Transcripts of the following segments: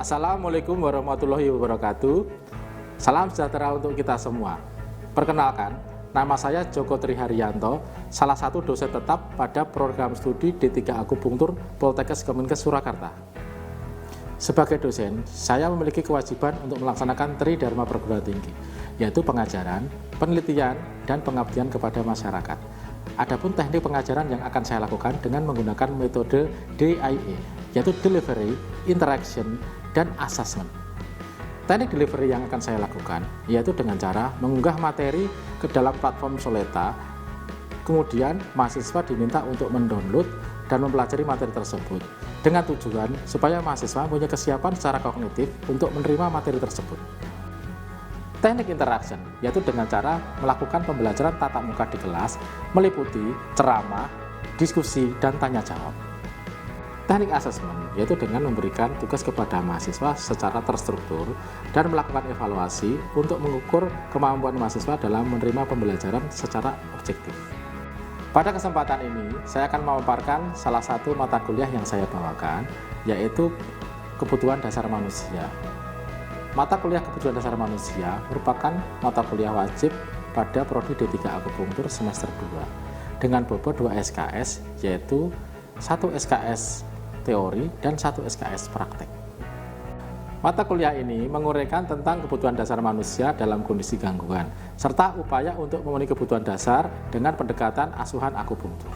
Assalamualaikum warahmatullahi wabarakatuh. Salam sejahtera untuk kita semua. Perkenalkan, nama saya Joko Triharyanto, salah satu dosen tetap pada program studi D3 Akupunktur Poltekkes Kemenkes Surakarta. Sebagai dosen, saya memiliki kewajiban untuk melaksanakan Tridharma perguruan tinggi, yaitu pengajaran, penelitian, dan pengabdian kepada masyarakat. Adapun teknik pengajaran yang akan saya lakukan dengan menggunakan metode DIE, yaitu Delivery, Interaction, dan Assessment. Teknik delivery yang akan saya lakukan yaitu dengan cara mengunggah materi ke dalam platform Soleta, kemudian mahasiswa diminta untuk mendownload dan mempelajari materi tersebut dengan tujuan supaya mahasiswa punya kesiapan secara kognitif untuk menerima materi tersebut. Teknik interaction yaitu dengan cara melakukan pembelajaran tatap muka di kelas meliputi ceramah, diskusi, dan tanya jawab. Teknik assessment yaitu dengan memberikan tugas kepada mahasiswa secara terstruktur dan melakukan evaluasi untuk mengukur kemampuan mahasiswa dalam menerima pembelajaran secara objektif. Pada kesempatan ini, saya akan memaparkan salah satu mata kuliah yang saya bawakan, yaitu Kebutuhan Dasar Manusia. Mata kuliah Kebutuhan Dasar Manusia merupakan mata kuliah wajib pada Prodi D3 Akupunktur semester 2 dengan bobot 2 SKS, yaitu 1 SKS teori dan 1 SKS praktek. Mata kuliah ini menguraikan tentang kebutuhan dasar manusia dalam kondisi gangguan, serta upaya untuk memenuhi kebutuhan dasar dengan pendekatan asuhan akupunktur.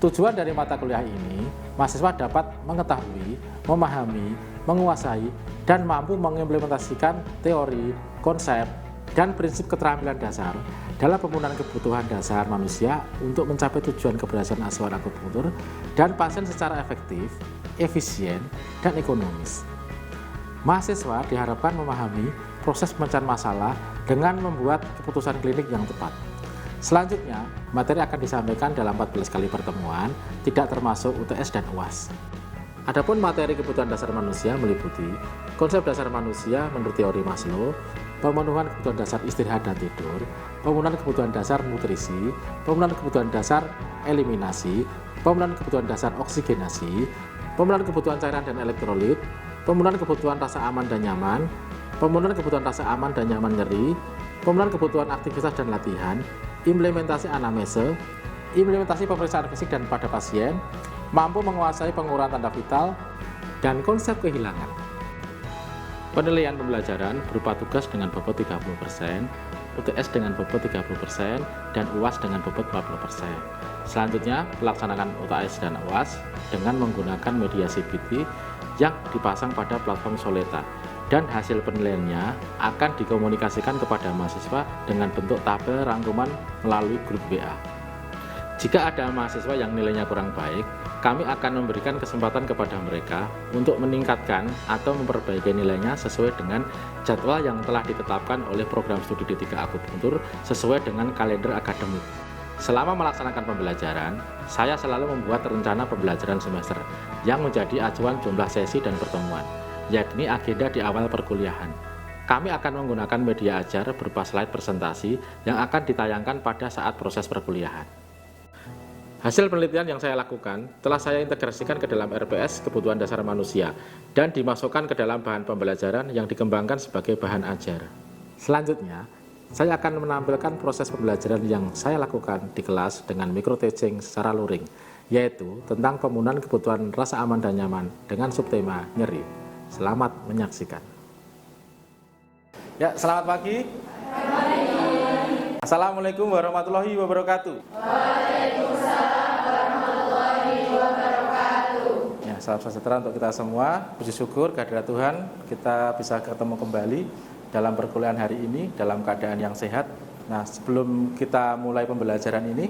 Tujuan dari mata kuliah ini, mahasiswa dapat mengetahui, memahami, menguasai, dan mampu mengimplementasikan teori, konsep, dan prinsip keterampilan dasar dalam pemenuhan kebutuhan dasar manusia untuk mencapai tujuan keberhasilan asuhan akupunktur dan pasien secara efektif, efisien, dan ekonomis. Mahasiswa diharapkan memahami proses pemecahan masalah dengan membuat keputusan klinik yang tepat. Selanjutnya, materi akan disampaikan dalam 14 kali pertemuan, tidak termasuk UTS dan UAS. Adapun materi kebutuhan dasar manusia meliputi konsep dasar manusia menurut teori Maslow, pemenuhan kebutuhan dasar istirahat dan tidur, pemenuhan kebutuhan dasar nutrisi, pemenuhan kebutuhan dasar eliminasi, pemenuhan kebutuhan dasar oksigenasi, pemenuhan kebutuhan cairan dan elektrolit, pemenuhan kebutuhan rasa aman dan nyaman, pemenuhan kebutuhan rasa aman dan nyaman nyeri, pemenuhan kebutuhan aktivitas dan latihan, implementasi anamnese, implementasi pemeriksaan fisik dan pada pasien, mampu menguasai penguraian tanda vital, dan konsep kehilangan. Penilaian pembelajaran berupa tugas dengan bobot 30%, UTS dengan bobot 30%, dan UAS dengan bobot 40%. Selanjutnya, melaksanakan UTS dan UAS dengan menggunakan media CBT yang dipasang pada platform Soleta, dan hasil penilaiannya akan dikomunikasikan kepada mahasiswa dengan bentuk tabel rangkuman melalui grup WA. Jika ada mahasiswa yang nilainya kurang baik, kami akan memberikan kesempatan kepada mereka untuk meningkatkan atau memperbaiki nilainya sesuai dengan jadwal yang telah ditetapkan oleh program studi D3 Akupunktur sesuai dengan kalender akademik. Selama melaksanakan pembelajaran, saya selalu membuat rencana pembelajaran semester yang menjadi acuan jumlah sesi dan pertemuan, yakni agenda di awal perkuliahan. Kami akan menggunakan media ajar berupa slide presentasi yang akan ditayangkan pada saat proses perkuliahan. Hasil penelitian yang saya lakukan telah saya integrasikan ke dalam RPS Kebutuhan Dasar Manusia dan dimasukkan ke dalam bahan pembelajaran yang dikembangkan sebagai bahan ajar. Selanjutnya, saya akan menampilkan proses pembelajaran yang saya lakukan di kelas dengan micro teaching secara luring, yaitu tentang pemenuhan kebutuhan rasa aman dan nyaman dengan subtema nyeri. Selamat menyaksikan. Ya, selamat pagi. Assalamualaikum warahmatullahi wabarakatuh. Waalaikumsalam warahmatullahi wabarakatuh. Ya, salam sejahtera untuk kita semua. Puji syukur kehadirat Tuhan, kita bisa ketemu kembali dalam perkuliahan hari ini dalam keadaan yang sehat. Nah, sebelum kita mulai pembelajaran ini,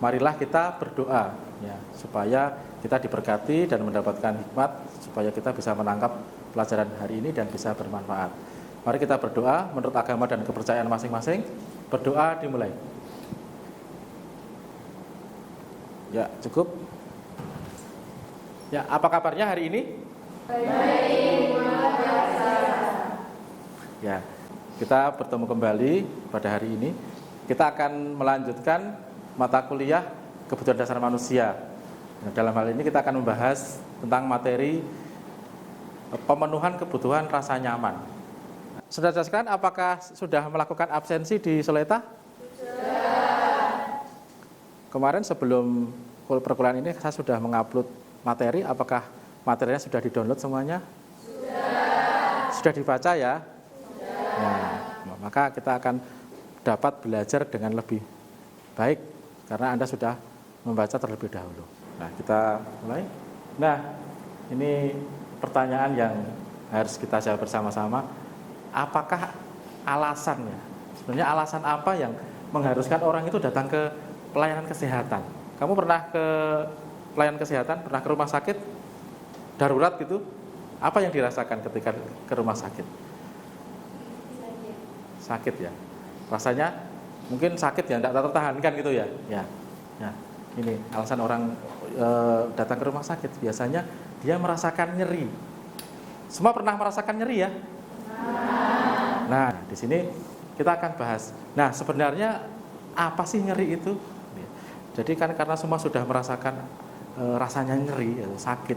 marilah kita berdoa ya, supaya kita diberkati dan mendapatkan hikmat supaya kita bisa menangkap pelajaran hari ini dan bisa bermanfaat. Mari kita berdoa menurut agama dan kepercayaan masing-masing. Berdoa dimulai. Ya, cukup. Ya, apa kabarnya hari ini? Baik, luar biasa. Ya, kita bertemu kembali pada hari ini. Kita akan melanjutkan mata kuliah Kebutuhan Dasar Manusia. Nah, dalam hal ini kita akan membahas tentang materi pemenuhan kebutuhan rasa nyaman. Saudara sekalian, apakah sudah melakukan absensi di Soleta? Sudah. Kemarin sebelum perkuliahan ini saya sudah mengupload materi, apakah materinya sudah di-download semuanya? Sudah. Sudah dibaca ya? Sudah. Nah, maka kita akan dapat belajar dengan lebih baik karena Anda sudah membaca terlebih dahulu. Nah, kita mulai. Nah, ini pertanyaan yang harus kita jawab bersama-sama. Apakah alasannya? Sebenarnya alasan apa yang mengharuskan orang itu datang ke pelayanan kesehatan? Kamu pernah ke pelayanan kesehatan? Pernah ke rumah sakit? Darurat gitu? Apa yang dirasakan ketika ke rumah sakit? Sakit ya? Rasanya mungkin sakit ya, tidak tertahankan gitu ya? Ya. Ini alasan orang datang ke rumah sakit. Biasanya dia merasakan nyeri. Semua pernah merasakan nyeri ya? Nah, di sini kita akan bahas. Nah, sebenarnya apa sih nyeri itu? Jadi kan karena semua sudah merasakan rasanya nyeri, sakit.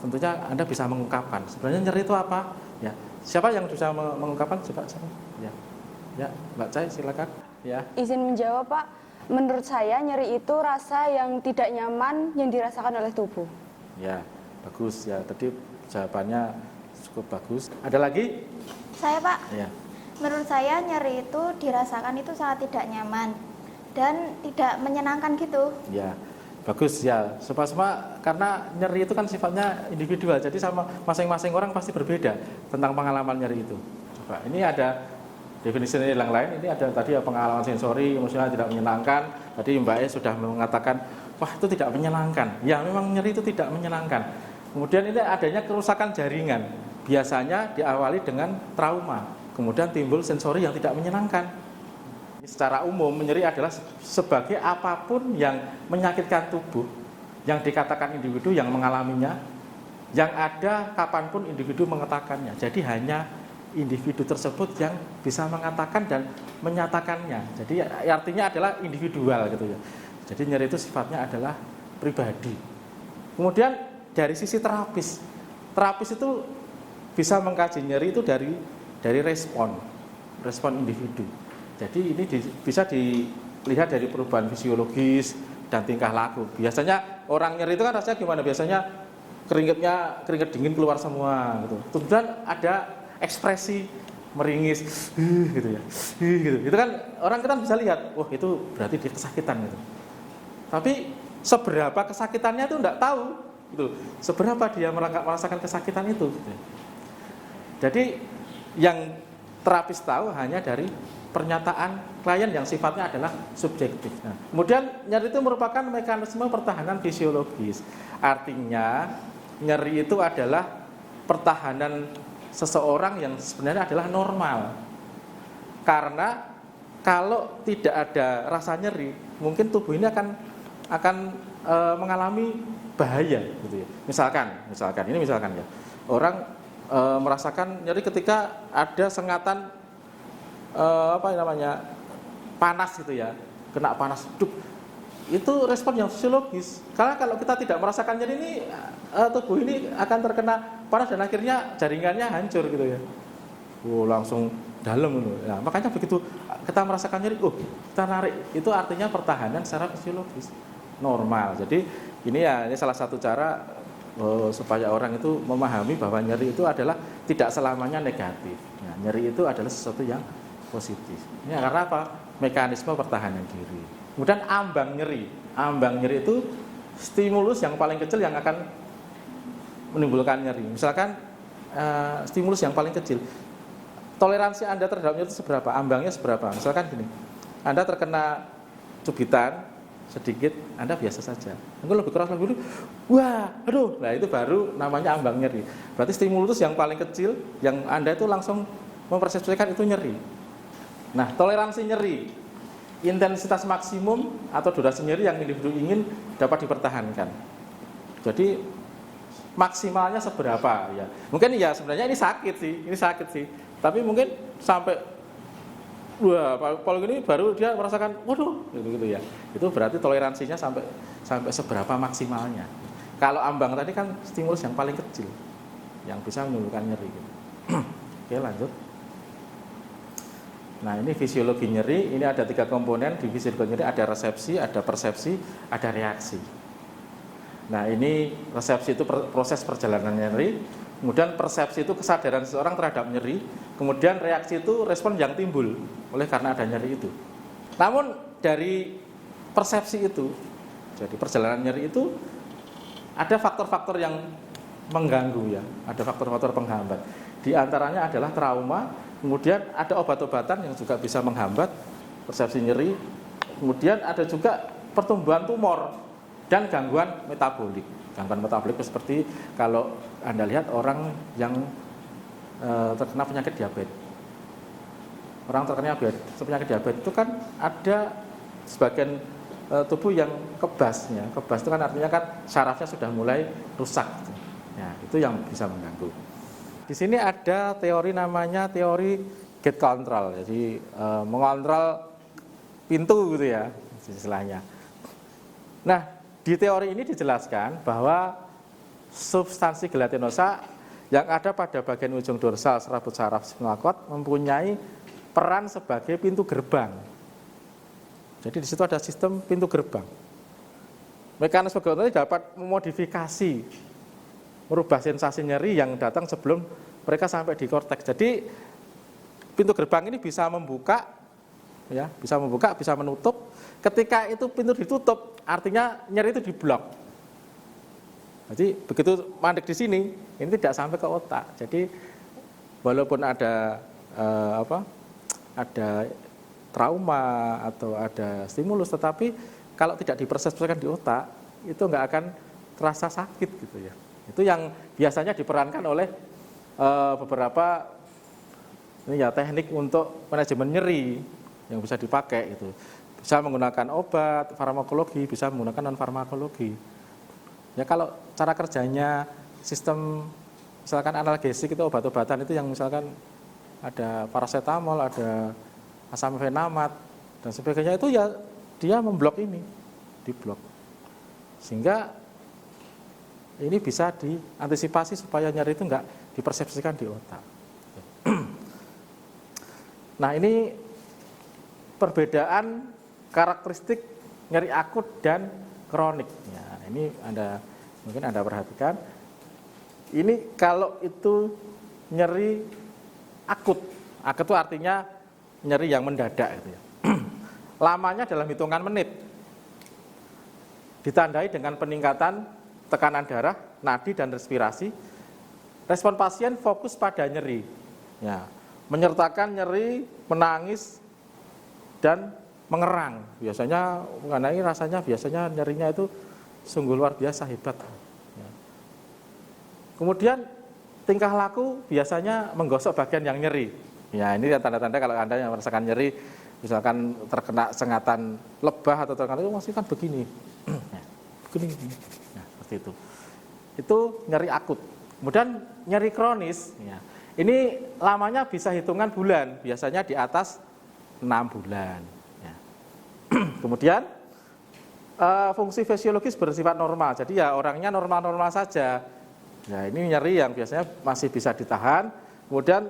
Tentunya Anda bisa mengungkapkan. Sebenarnya nyeri itu apa? Ya, siapa yang bisa mengungkapkan? Coba siapa? Ya, Mbak Cai, silakan. Ya. Izin menjawab, Pak. Menurut saya nyeri itu rasa yang tidak nyaman yang dirasakan oleh tubuh. Ya, bagus ya. Tadi jawabannya cukup bagus. Ada lagi? Saya, Pak. Ya. Menurut saya nyeri itu dirasakan itu sangat tidak nyaman dan tidak menyenangkan gitu. Ya, bagus ya. Semua karena nyeri itu kan sifatnya individual. Jadi sama masing-masing orang pasti berbeda tentang pengalaman nyeri itu. Coba, ini ada definisi yang lain. Ini ada tadi ya, pengalaman sensori, emosional tidak menyenangkan. Tadi Mbak E sudah mengatakan, wah itu tidak menyenangkan. Ya, memang nyeri itu tidak menyenangkan. Kemudian ini adanya kerusakan jaringan. Biasanya diawali dengan trauma, kemudian timbul sensori yang tidak menyenangkan. Secara umum, nyeri adalah sebagai apapun yang menyakitkan tubuh, yang dikatakan individu yang mengalaminya, yang ada kapanpun individu mengatakannya. Jadi hanya individu tersebut yang bisa mengatakan dan menyatakannya. Jadi artinya adalah individual gitu ya. Jadi nyeri itu sifatnya adalah pribadi. Kemudian dari sisi terapis itu bisa mengkaji nyeri itu dari respon individu. Jadi ini bisa dilihat dari perubahan fisiologis dan tingkah laku. Biasanya orang nyeri itu kan rasanya gimana? Biasanya keringet dingin keluar semua gitu. Kemudian ada ekspresi meringis gitu ya. Gitu. Itu kan orang kita bisa lihat, wah itu berarti dia kesakitan gitu. Tapi seberapa kesakitannya itu enggak tahu gitu. Seberapa dia merasakan kesakitan itu gitu. Jadi yang terapis tahu hanya dari pernyataan klien yang sifatnya adalah subjektif. Nah, kemudian nyeri itu merupakan mekanisme pertahanan fisiologis. Artinya nyeri itu adalah pertahanan seseorang yang sebenarnya adalah normal. Karena kalau tidak ada rasa nyeri, mungkin tubuh ini akan mengalami bahaya gitu ya. Misalkan ya. Orang merasakan nyeri ketika ada sengatan panas gitu ya, kena panas, itu respon yang fisiologis. Karena kalau kita tidak merasakan nyeri ini, tubuh ini akan terkena panas dan akhirnya jaringannya hancur gitu ya. Langsung dalam gitu. Nah, makanya begitu kita merasakan nyeri, kita narik, itu artinya pertahanan secara fisiologis normal. Jadi ini salah satu cara supaya orang itu memahami bahwa nyeri itu adalah tidak selamanya negatif. Nah, nyeri itu adalah sesuatu yang positif. Ini karena apa? Mekanisme pertahanan diri. Kemudian ambang nyeri itu stimulus yang paling kecil yang akan menimbulkan nyeri. Misalkan stimulus yang paling kecil, toleransi Anda terhadap nyeri itu seberapa? Ambangnya seberapa? Misalkan gini, Anda terkena cubitan sedikit, Anda biasa saja. Mungkin lebih keras lebih dulu, wah, aduh. Nah, itu baru namanya ambang nyeri. Berarti stimulus yang paling kecil yang Anda itu langsung mempersepsikan itu nyeri. Nah, toleransi nyeri, intensitas maksimum atau durasi nyeri yang individu ingin dapat dipertahankan. Jadi maksimalnya seberapa ya? Mungkin ya sebenarnya ini sakit sih. Tapi mungkin sampai kalau gini baru dia merasakan, waduh, gitu ya. Itu berarti toleransinya sampai seberapa maksimalnya. Kalau ambang tadi kan stimulus yang paling kecil. yang bisa menimbulkan nyeri. Oke, lanjut. Nah, ini fisiologi nyeri. Ini ada 3 komponen di fisiologi nyeri. Ada resepsi, ada persepsi, ada reaksi. Nah, ini resepsi itu proses perjalanan nyeri. Kemudian persepsi itu kesadaran seseorang terhadap nyeri. Kemudian reaksi itu respon yang timbul oleh karena ada nyeri itu. Namun dari persepsi itu, jadi perjalanan nyeri itu ada faktor-faktor yang mengganggu ya. Ada faktor-faktor penghambat. Di antaranya adalah trauma. Kemudian ada obat-obatan yang juga bisa menghambat persepsi nyeri. Kemudian ada juga pertumbuhan tumor dan gangguan metabolik. Gangguan metabolik seperti kalau Anda lihat orang yang terkena penyakit diabetes. Orang terkena penyakit diabetes itu kan ada sebagian tubuh yang kebas. Ya. Kebas itu kan artinya kan sarafnya sudah mulai rusak. Ya, itu yang bisa mengganggu. Di sini ada teori namanya teori gate control, jadi mengontrol pintu gitu ya istilahnya. Nah, di teori ini dijelaskan bahwa substansi gelatinosa yang ada pada bagian ujung dorsal serabut saraf spinal cord mempunyai peran sebagai pintu gerbang. Jadi di situ ada sistem pintu gerbang. Mekanisme gelatinosa dapat memodifikasi, merubah sensasi nyeri yang datang sebelum mereka sampai di korteks. Jadi pintu gerbang ini bisa membuka, ya, bisa membuka, bisa menutup. Ketika itu pintu ditutup, artinya nyeri itu diblok. Jadi begitu mandek di sini, ini tidak sampai ke otak. Jadi walaupun ada ada trauma atau ada stimulus, tetapi kalau tidak dipersepsikan di otak, itu nggak akan terasa sakit gitu ya. Itu yang biasanya diperankan oleh beberapa ini ya teknik untuk manajemen nyeri yang bisa dipakai itu. Bisa menggunakan obat, farmakologi, bisa menggunakan non farmakologi. Ya kalau cara kerjanya sistem misalkan analgesik itu obat-obatan itu yang misalkan ada paracetamol, ada asam fenamat dan sebagainya itu ya dia memblok ini, diblok. Sehingga ini bisa diantisipasi supaya nyeri itu enggak dipersepsikan di otak. Nah, ini perbedaan karakteristik nyeri akut dan kronik. Ya, ini mungkin Anda perhatikan. Ini kalau itu nyeri akut. Akut itu artinya nyeri yang mendadak gitu ya. Lamanya dalam hitungan menit. Ditandai dengan peningkatan tekanan darah, nadi dan respirasi. Respon pasien fokus pada nyeri. Ya, menyertakan nyeri, menangis dan mengerang. Biasanya mengenai rasanya biasanya nyerinya itu sungguh luar biasa hebat. Ya. Kemudian tingkah laku biasanya menggosok bagian yang nyeri. Ya, ini tanda-tanda kalau Anda yang merasakan nyeri, misalkan terkena sengatan lebah atau terkena itu masih kan begini. Ya, begini. Nah, seperti itu. Itu nyeri akut. Kemudian nyeri kronis, ya. Ini lamanya bisa hitungan bulan, biasanya di atas 6 bulan. Ya. Kemudian fungsi fisiologis bersifat normal, jadi ya orangnya normal-normal saja. Ya, ini nyeri yang biasanya masih bisa ditahan. Kemudian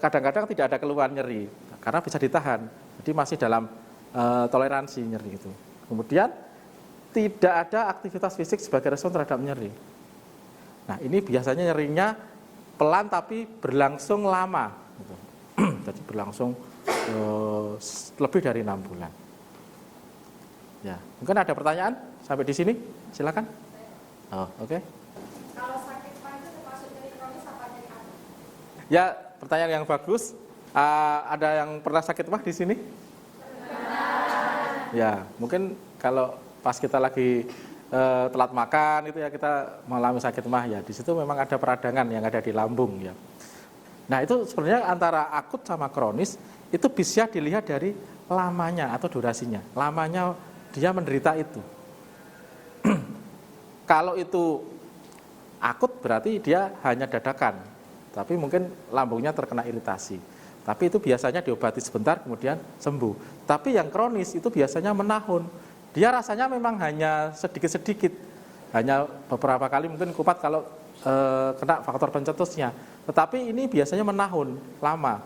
kadang-kadang tidak ada keluhan nyeri karena bisa ditahan, jadi masih dalam toleransi nyeri itu. Kemudian tidak ada aktivitas fisik sebagai respon terhadap nyeri. Nah, ini biasanya nyerinya pelan tapi berlangsung lama, gitu. Jadi berlangsung lebih dari 6 bulan. Ya, mungkin ada pertanyaan sampai di sini, silakan. Oh, oke. Kalau sakit mah itu termasuk nyeri kronis apa nyeri akut? Ya, pertanyaan yang bagus. Ada yang pernah sakit mah di sini? Pernah. Ya, mungkin kalau pas kita lagi telat makan itu ya kita mengalami sakit mah ya. Di situ memang ada peradangan yang ada di lambung ya. Nah, itu sebenarnya antara akut sama kronis itu bisa dilihat dari lamanya atau durasinya. Lamanya dia menderita itu. Kalau itu akut berarti dia hanya dadakan, tapi mungkin lambungnya terkena iritasi. Tapi itu biasanya diobati sebentar kemudian sembuh. Tapi yang kronis itu biasanya menahun. Dia rasanya memang hanya sedikit-sedikit, hanya beberapa kali mungkin kupat kalau kena faktor pencetusnya. Tetapi ini biasanya menahun lama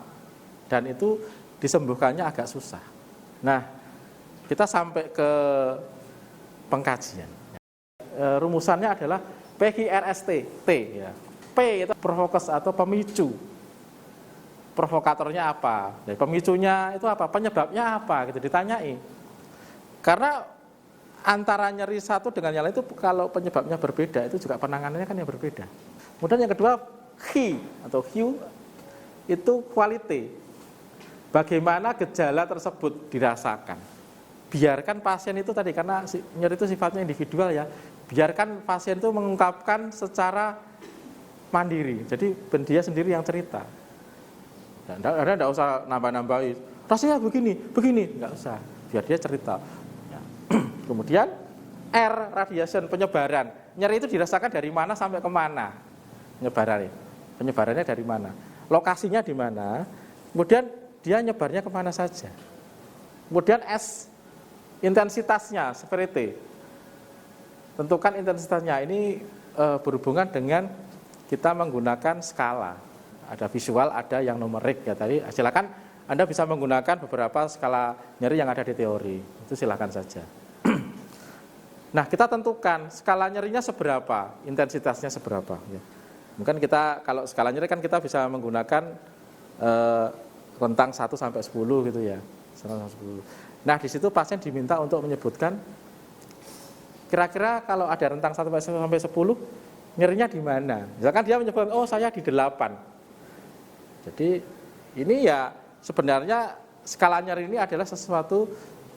dan itu disembuhkannya agak susah. Nah, kita sampai ke pengkajian. Rumusannya adalah PQRST, T ya. P itu provokes atau pemicu. Provokatornya apa? Dari pemicunya itu apa? Penyebabnya apa? Gitu ditanyai. Karena antara nyeri satu dengan yang lain itu kalau penyebabnya berbeda itu juga penanganannya kan yang berbeda. Kemudian yang kedua Q atau Q itu quality. Bagaimana gejala tersebut dirasakan. Biarkan pasien itu tadi karena nyeri itu sifatnya individual ya. Biarkan pasien itu mengungkapkan secara mandiri. Jadi dia sendiri yang cerita. Tidak usah nambah-nambahin. Rasanya begini, nggak usah. Biar dia cerita. Ya. Kemudian R, radiation, penyebaran. Nyeri itu dirasakan dari mana sampai kemana? Penyebarannya dari mana? Lokasinya di mana? Kemudian dia nyebarnya kemana saja? Kemudian S, intensitasnya, severity. Tentukan intensitasnya. Ini berhubungan dengan kita menggunakan skala. Ada visual, ada yang numerik ya tadi. Silakan Anda bisa menggunakan beberapa skala nyeri yang ada di teori. Itu silakan saja. Nah, kita tentukan skala nyerinya seberapa, intensitasnya seberapa. Ya. Mungkin kita kalau skala nyeri kan kita bisa menggunakan rentang 1 sampai 10 gitu ya. 1 sampai 10. Nah, di situ pasien diminta untuk menyebutkan kira-kira kalau ada rentang 1 sampai 10 nyerinya di mana. Misalkan dia menyebutkan oh saya di 8. Jadi ini ya sebenarnya skala nyeri ini adalah sesuatu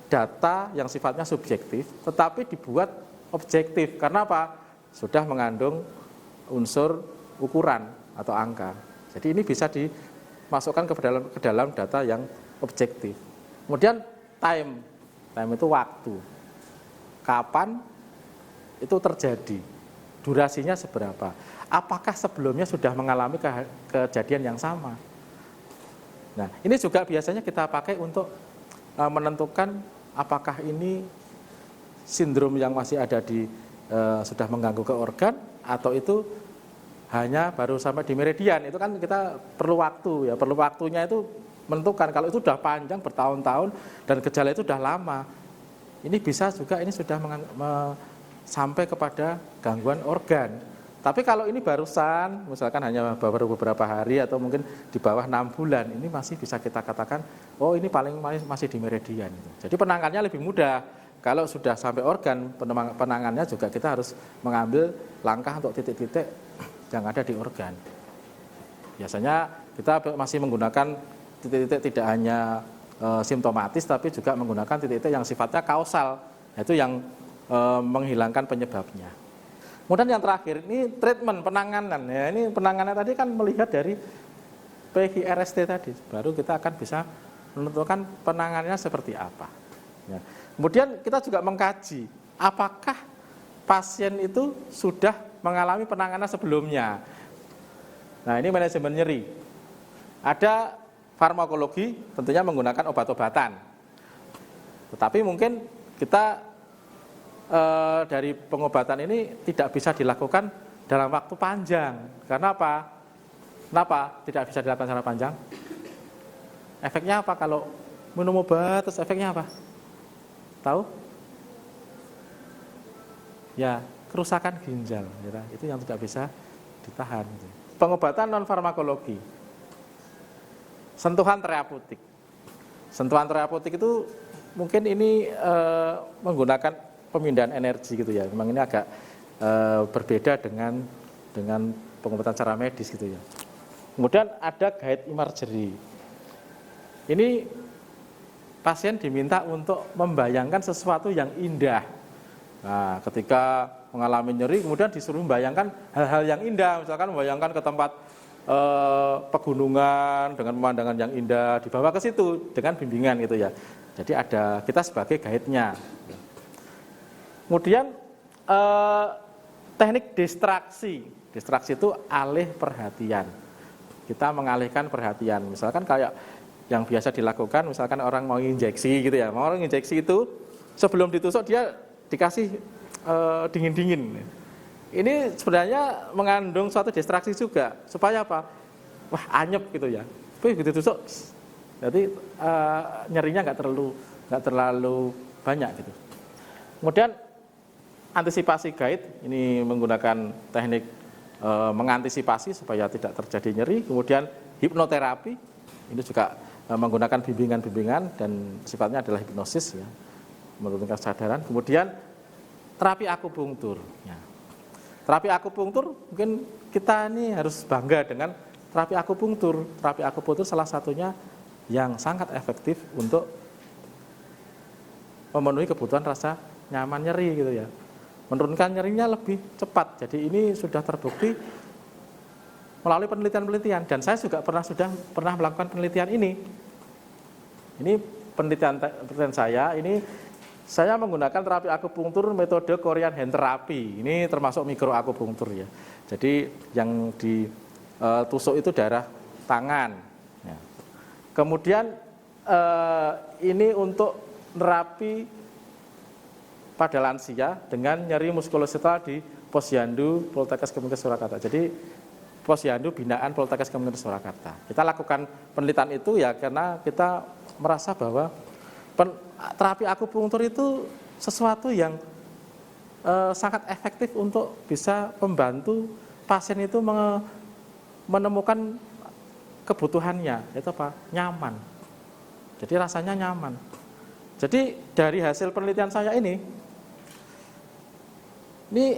data yang sifatnya subjektif tetapi dibuat objektif. Karena apa? Sudah mengandung unsur ukuran atau angka. Jadi ini bisa dimasukkan ke dalam data yang objektif. Kemudian time itu waktu. Kapan itu terjadi? Durasinya seberapa? Apakah sebelumnya sudah mengalami kejadian yang sama? Nah, ini juga biasanya kita pakai untuk menentukan apakah ini sindrom yang masih ada sudah mengganggu ke organ atau itu hanya baru sampai di meridian. Itu kan kita perlu waktu ya, perlu waktunya itu menentukan. Kalau itu sudah panjang bertahun-tahun dan gejala itu sudah lama, ini bisa juga ini sudah sampai kepada gangguan organ. Tapi kalau ini barusan, misalkan hanya baru beberapa hari atau mungkin di bawah 6 bulan, ini masih bisa kita katakan, oh ini paling masih di meridian. Jadi penanganannya lebih mudah. Kalau sudah sampai organ, penanganannya juga kita harus mengambil langkah untuk titik-titik yang ada di organ. Biasanya kita masih menggunakan titik-titik tidak hanya simptomatis, tapi juga menggunakan titik-titik yang sifatnya kausal, yaitu yang menghilangkan penyebabnya. Kemudian yang terakhir ini treatment, penanganan. Ya, ini penanganan tadi kan melihat dari PQRST tadi. Baru kita akan bisa menentukan penanganannya seperti apa. Ya. Kemudian kita juga mengkaji apakah pasien itu sudah mengalami penanganan sebelumnya. Nah, ini manajemen nyeri. Ada farmakologi, tentunya menggunakan obat-obatan. Tetapi mungkin kita dari pengobatan ini tidak bisa dilakukan dalam waktu panjang. Karena apa? Kenapa tidak bisa dilakukan secara panjang? Efeknya apa kalau minum obat terus efeknya apa? Tahu? Ya, kerusakan ginjal. Ya, itu yang tidak bisa ditahan. Pengobatan non farmakologi. Sentuhan terapeutik. Sentuhan terapeutik itu mungkin ini menggunakan pemindahan energi gitu ya. Memang ini agak berbeda dengan pengobatan secara medis gitu ya. Kemudian ada guide imagery. Ini pasien diminta untuk membayangkan sesuatu yang indah. Nah, ketika mengalami nyeri kemudian disuruh membayangkan hal-hal yang indah, misalkan membayangkan ke tempat pegunungan dengan pemandangan yang indah, dibawa ke situ dengan bimbingan gitu ya. Jadi ada kita sebagai guide-nya. Kemudian teknik distraksi. Distraksi itu alih perhatian. Kita mengalihkan perhatian. Misalkan kayak yang biasa dilakukan, misalkan orang mau injeksi gitu ya. Mau orang injeksi itu sebelum ditusuk dia dikasih dingin-dingin. ini sebenarnya mengandung suatu distraksi juga supaya apa? Wah, anyep gitu ya. Tapi begitu tusuk, jadi nyerinya nggak terlalu banyak gitu. Kemudian antisipasi guide ini menggunakan teknik mengantisipasi supaya tidak terjadi nyeri. Kemudian hipnoterapi ini juga menggunakan bimbingan-bimbingan dan sifatnya adalah hipnosis ya, menurunkan kesadaran. Kemudian terapi akupunktur. Ya. Terapi akupunktur mungkin kita ini harus bangga dengan terapi akupunktur. Terapi akupunktur salah satunya yang sangat efektif untuk memenuhi kebutuhan rasa nyaman nyeri gitu ya. Menurunkan nyerinya lebih cepat. Jadi ini sudah terbukti melalui penelitian-penelitian dan saya juga pernah melakukan penelitian ini. Ini penelitian saya ini. Saya menggunakan terapi akupunktur metode Korean hand therapy. Ini termasuk mikroakupunktur ya. Jadi yang ditusuk itu daerah tangan. Ya. Kemudian ini untuk terapi pada lansia dengan nyeri muskuloskeletal di Posyandu Poltekkes Kemenkes Surakarta. Jadi Posyandu binaan Poltekkes Kemenkes Surakarta. Kita lakukan penelitian itu ya karena kita merasa bahwa terapi akupunktur itu sesuatu yang sangat efektif untuk bisa membantu pasien itu menemukan kebutuhannya, itu apa? Nyaman. Jadi rasanya nyaman. Jadi dari hasil penelitian saya ini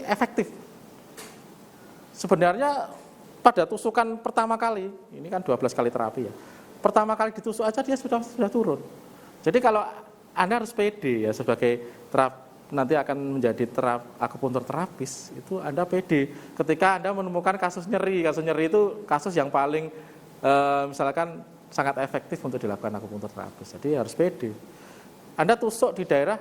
efektif. Sebenarnya pada tusukan pertama kali, ini kan 12 kali terapi ya. Pertama kali ditusuk aja dia sudah turun. Jadi kalau Anda harus pede ya sebagai nanti akan menjadi akupunktur terapis, itu Anda pede ketika Anda menemukan kasus nyeri. Kasus nyeri itu kasus yang paling misalkan sangat efektif untuk dilakukan akupunktur terapis. Jadi harus pede. Anda tusuk di daerah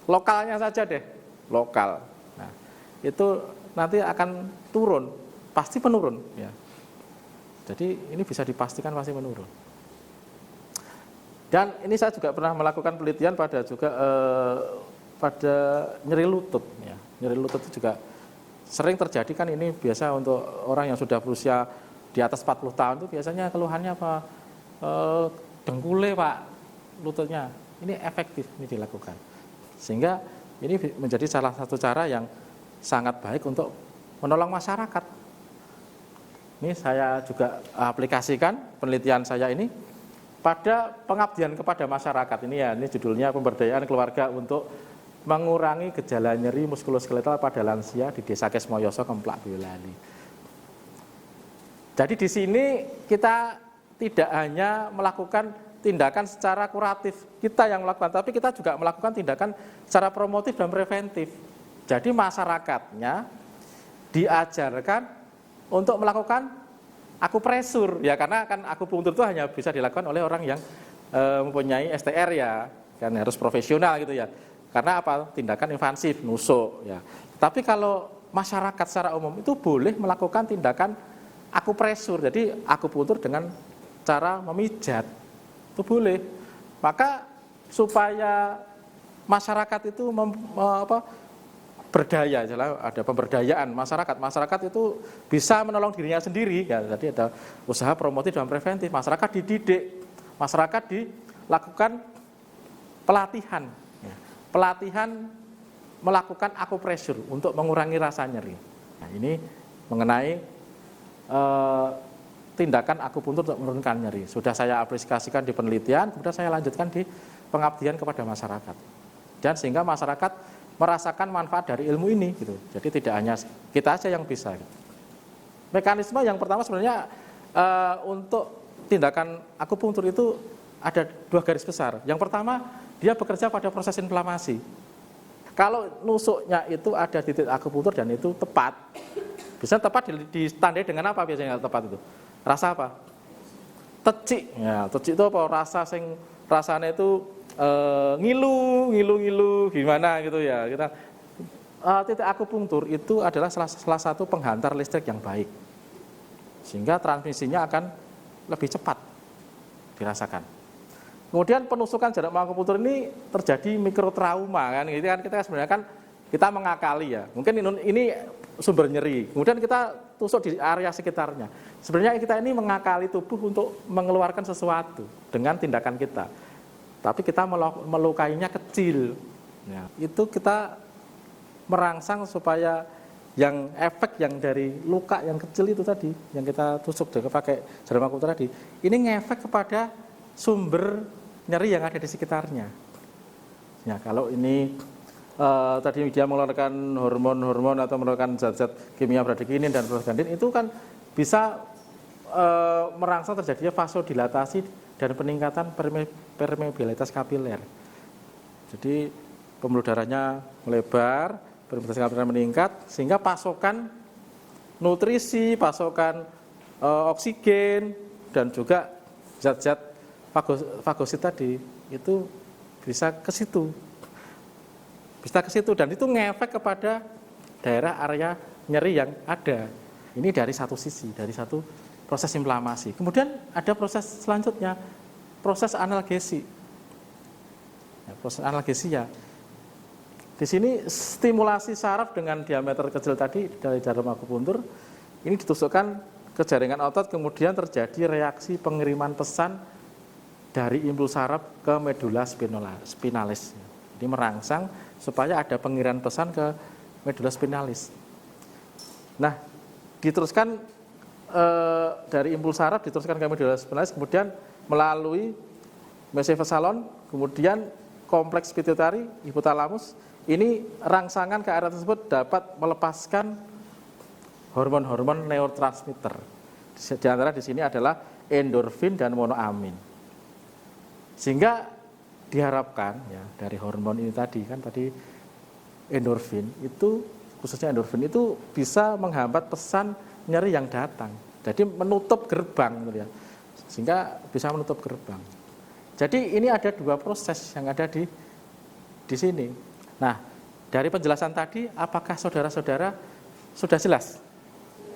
lokalnya saja deh, lokal. Nah, itu nanti akan turun, pasti menurun ya. Jadi ini bisa dipastikan pasti menurun. Dan ini saya juga pernah melakukan penelitian pada nyeri lutut ya. Nyeri lutut itu juga sering terjadi kan, ini biasa untuk orang yang sudah berusia di atas 40 tahun itu biasanya keluhannya apa? Dengkule Pak, lututnya. Ini efektif ini dilakukan. Sehingga ini menjadi salah satu cara yang sangat baik untuk menolong masyarakat. Ini saya juga aplikasikan penelitian saya ini pada pengabdian kepada masyarakat. Ini judulnya pemberdayaan keluarga untuk mengurangi gejala nyeri muskuloskeletal pada lansia di Desa Kesmoyoso, Kemplak, Boyolali. Jadi di sini kita tidak hanya melakukan tindakan secara kuratif, kita yang melakukan, tapi kita juga melakukan tindakan secara promotif dan preventif. Jadi masyarakatnya diajarkan untuk melakukan akupresur ya, karena kan akupunktur itu hanya bisa dilakukan oleh orang yang mempunyai STR ya, kan harus profesional gitu ya. Karena apa? Tindakan invasif, nusuk ya. Tapi kalau masyarakat secara umum itu boleh melakukan tindakan akupresur. Jadi akupunktur dengan cara memijat. Itu boleh. Maka supaya masyarakat itu berdaya, ada pemberdayaan masyarakat itu bisa menolong dirinya sendiri ya. Jadi ada usaha promotif dan preventif, masyarakat dididik, masyarakat dilakukan pelatihan ya. Pelatihan melakukan akupresur untuk mengurangi rasa nyeri. Nah, ini mengenai tindakan akupunktur untuk menurunkan nyeri. Sudah saya aplikasikan di penelitian, kemudian saya lanjutkan di pengabdian kepada masyarakat. Dan sehingga masyarakat merasakan manfaat dari ilmu ini gitu. Jadi tidak hanya kita aja yang bisa gitu. Mekanisme yang pertama sebenarnya untuk tindakan akupunktur itu ada 2 garis besar. Yang pertama, dia bekerja pada proses inflamasi. Kalau nusuknya itu ada titik akupunktur dan itu tepat. Bisa tepat ditandai dengan apa biasanya tepat itu? Rasa apa? Tecik. Ya, tecik itu apa? Rasanya itu ngilu gimana gitu ya. Kita titik akupunktur itu adalah salah satu penghantar listrik yang baik, sehingga transmisinya akan lebih cepat dirasakan. Kemudian penusukan jarak akupunktur ini terjadi mikrotrauma kan. Gitu kan kita sebenarnya kan kita mengakali ya. Mungkin ini sumber nyeri. Kemudian kita tusuk di area sekitarnya. Sebenarnya kita ini mengakali tubuh untuk mengeluarkan sesuatu dengan tindakan kita. Tapi kita melukainya kecil. Ya, itu kita merangsang supaya yang efek yang dari luka yang kecil itu tadi, yang kita tusuk dengan pakai jarum akupunktur tadi, ini ngefek kepada sumber nyeri yang ada di sekitarnya. Ya, kalau ini tadi dia mengeluarkan hormon-hormon atau mengeluarkan zat-zat kimia bradikinin dan prostaglandin, itu kan bisa merangsang terjadinya vasodilatasi dan peningkatan permeabilitas kapiler. Jadi pembuluh darahnya melebar, permeabilitas kapiler meningkat, sehingga pasokan nutrisi, pasokan oksigen dan juga zat-zat fagosit tadi itu bisa ke situ. Dan itu ngefek kepada daerah area nyeri yang ada. Ini dari satu sisi, dari satu proses inflamasi. Kemudian ada proses selanjutnya, proses analgesi. Ya, proses analgesi ya. Di sini stimulasi saraf dengan diameter kecil tadi dari jarum akupunktur ini ditusukkan ke jaringan otot, kemudian terjadi reaksi pengiriman pesan dari impuls saraf ke medula spinalis. Jadi merangsang supaya ada pengiriman pesan ke medula spinalis. Nah, diteruskan dari impuls saraf diteruskan ke medula spinalis, kemudian melalui mesencefalon, kemudian kompleks pituitari, hipotalamus. Ini rangsangan ke area tersebut dapat melepaskan hormon-hormon neurotransmitter. Di antara di sini adalah endorfin dan monoamin. Sehingga diharapkan ya dari hormon ini tadi kan tadi endorfin itu, khususnya endorfin itu bisa menghambat pesan nyeri yang datang. Jadi menutup gerbang gitu ya. Sehingga bisa menutup gerbang. Jadi ini ada dua proses yang ada di sini. Nah, dari penjelasan tadi apakah saudara-saudara sudah jelas?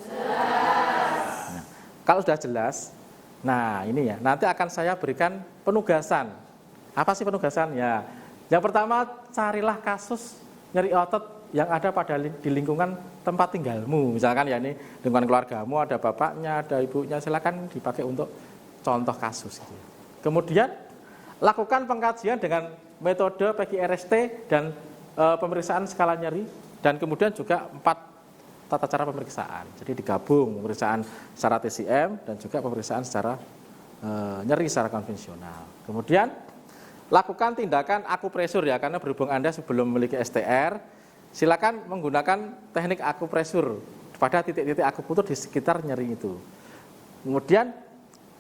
Jelas. Nah, kalau sudah jelas, nah ini ya, nanti akan saya berikan penugasan. Apa sih penugasan? Ya, yang pertama carilah kasus nyeri otot yang ada di lingkungan tempat tinggalmu. Misalkan ya ini lingkungan keluargamu, ada bapaknya, ada ibunya, silakan dipakai untuk contoh kasus. Kemudian lakukan pengkajian dengan metode PQRST dan pemeriksaan skala nyeri, dan kemudian juga 4 tata cara pemeriksaan. Jadi digabung pemeriksaan secara TCM dan juga pemeriksaan secara nyeri secara konvensional. Kemudian lakukan tindakan akupresur ya, karena berhubung Anda sebelum memiliki STR, silakan menggunakan teknik akupresur pada titik-titik akupunktur di sekitar nyeri itu. Kemudian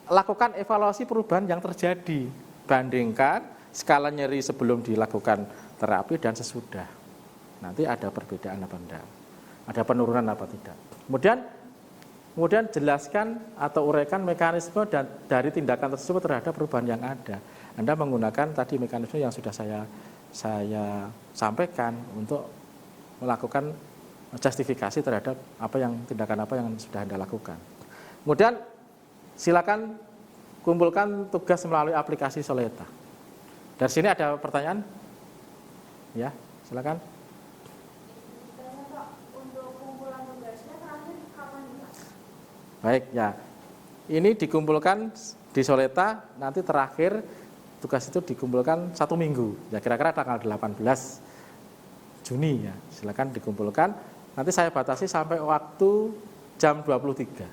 lakukan evaluasi perubahan yang terjadi, bandingkan skala nyeri sebelum dilakukan terapi dan sesudah. Nanti ada perbedaan apa enggak, ada penurunan apa tidak. Kemudian jelaskan atau uraikan mekanisme dan dari tindakan tersebut terhadap perubahan yang ada. Anda menggunakan tadi mekanisme yang sudah saya sampaikan untuk melakukan justifikasi terhadap tindakan apa yang sudah Anda lakukan. Kemudian silakan kumpulkan tugas melalui aplikasi Soleta. Dari sini ada pertanyaan? Ya, silakan. Untuk kumpulan tugasnya terakhir kapan Mas? Baik, ya. Ini dikumpulkan di Soleta, nanti terakhir tugas itu dikumpulkan 1 minggu. Ya, kira-kira tanggal 18 Juni ya. Silakan dikumpulkan. Nanti saya batasi sampai waktu jam 23.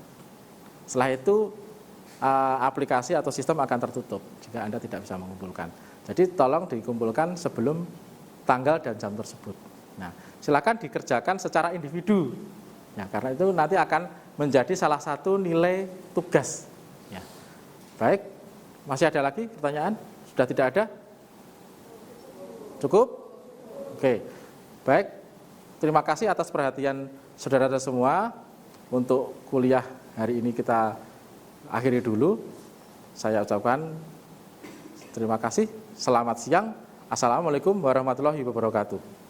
Setelah itu aplikasi atau sistem akan tertutup jika Anda tidak bisa mengumpulkan. Jadi tolong dikumpulkan sebelum tanggal dan jam tersebut. Nah, silakan dikerjakan secara individu. Ya, karena itu nanti akan menjadi salah satu nilai tugas. Ya. Baik, masih ada lagi pertanyaan? Sudah tidak ada? Cukup? Oke. Baik, terima kasih atas perhatian saudara-saudara semua. Untuk kuliah hari ini kita akhiri dulu. Saya ucapkan terima kasih. Selamat siang. Assalamualaikum warahmatullahi wabarakatuh.